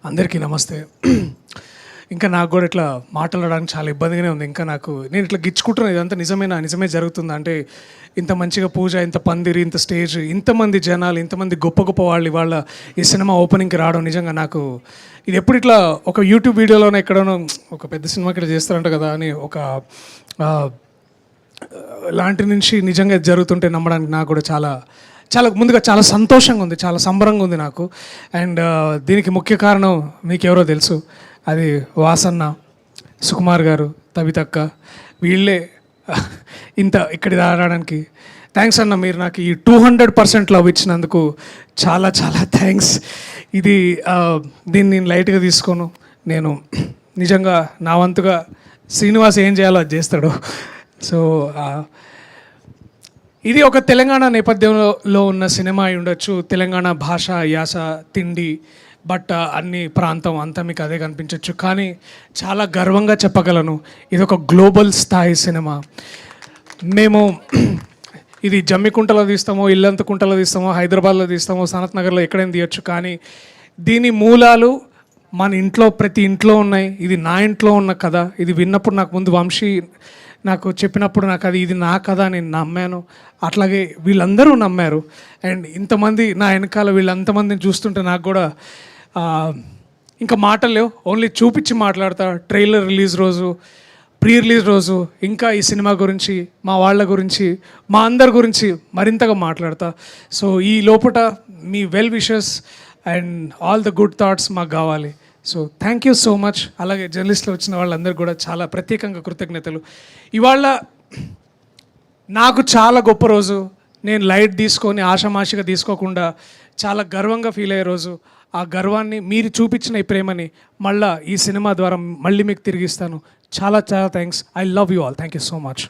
అందరికీ నమస్తే. ఇంకా నాకు కూడా ఇట్లా మాట్లాడడానికి చాలా ఇబ్బందిగానే ఉంది. ఇంకా నేను ఇట్లా గిచ్చుకుంటున్నాను, ఇదంతా నిజమేనా, నిజమే జరుగుతుందా అంటే, ఇంత మంచిగా పూజ, ఇంత పందిరి, ఇంత స్టేజ్, ఇంతమంది జనాలు, ఇంతమంది గొప్ప గొప్ప వాళ్ళు ఇవాళ ఈ సినిమా ఓపెనింగ్కి రావడం నిజంగా నాకు ఇది ఎప్పుడు ఇట్లా ఒక యూట్యూబ్ వీడియోలోనే ఎక్కడనో ఒక పెద్ద సినిమా ఇక్కడ చేస్తారంట కదా అని ఒక లాంటి నుంచి నిజంగా జరుగుతుంటే నమ్మడానికి నాకు కూడా చాలా చాలా ముందుగా చాలా సంతోషంగా ఉంది, చాలా సంబరంగా ఉంది నాకు. అండ్ దీనికి ముఖ్య కారణం మీకు ఎవరో తెలుసు, అది వాసన్న, సుకుమార్ గారు, తబితక్క, వీళ్ళే ఇంత ఇక్కడి రావడానికి. థ్యాంక్స్ అన్న, మీరు నాకు ఈ 200% లవ్ ఇచ్చినందుకు చాలా చాలా థ్యాంక్స్. దీన్ని నేను లైట్గా తీసుకోను. నేను నిజంగా నా వంతుగా శ్రీనివాస్ ఏం చేయాలో అది చేస్తాడు. సో ఇది ఒక తెలంగాణ నేపథ్యంలో ఉన్న సినిమా అయి ఉండొచ్చు. తెలంగాణ భాష, యాస, తిండి, బట్ట, అన్ని ప్రాంతం అంతా మీకు అదే కనిపించవచ్చు. కానీ చాలా గర్వంగా చెప్పగలను, ఇది ఒక గ్లోబల్ స్థాయి సినిమా. మేము ఇది జమ్మికుంటలో తీస్తామో, ఇల్లంతకుంటలో తీస్తామో, హైదరాబాద్లో తీస్తామో, సనత్ నగర్లో ఎక్కడైనా తీయచ్చు. కానీ దీని మూలాలు మన ఇంట్లో, ప్రతి ఇంట్లో ఉన్నాయి. ఇది నా ఇంట్లో ఉన్న కథ. ఇది విన్నప్పుడు నాకు ముందు వంశీ నాకు చెప్పినప్పుడు నాకు ఇది నా కథ, నేను నమ్మాను. అట్లాగే వీళ్ళందరూ నమ్మారు. అండ్ ఇంతమంది నా వెనకాల వీళ్ళంతమందిని చూస్తుంటే నాకు కూడా ఇంకా మాటలు లేవు. ఓన్లీ చూపించి మాట్లాడతా. ట్రైలర్ రిలీజ్ రోజు, ప్రీ రిలీజ్ రోజు ఇంకా ఈ సినిమా గురించి, మా వాళ్ళ గురించి, మా అందరి గురించి మరింతగా మాట్లాడతా. సో ఈ లోపల మీ well wishes and all the good thoughts మాకు కావాలి. So thank you so much. అలాగే జర్నలిస్టులు వచ్చిన వాళ్ళందరికీ కూడా చాలా ప్రత్యేకంగా కృతజ్ఞతలు. ఇవాళ నాకు చాలా గొప్ప రోజు. నేను లైట్ తీసుకొని ఆషామాషిగా తీసుకోకుండా చాలా గర్వంగా ఫీల్ అయ్యే రోజు. ఆ గర్వాన్ని, మీరు చూపించిన ఈ ప్రేమని మళ్ళీ ఈ సినిమా ద్వారా మళ్ళీ మీకు తిరిగిస్తాను. చాలా చాలా thanks. I love you all. Thank you so much.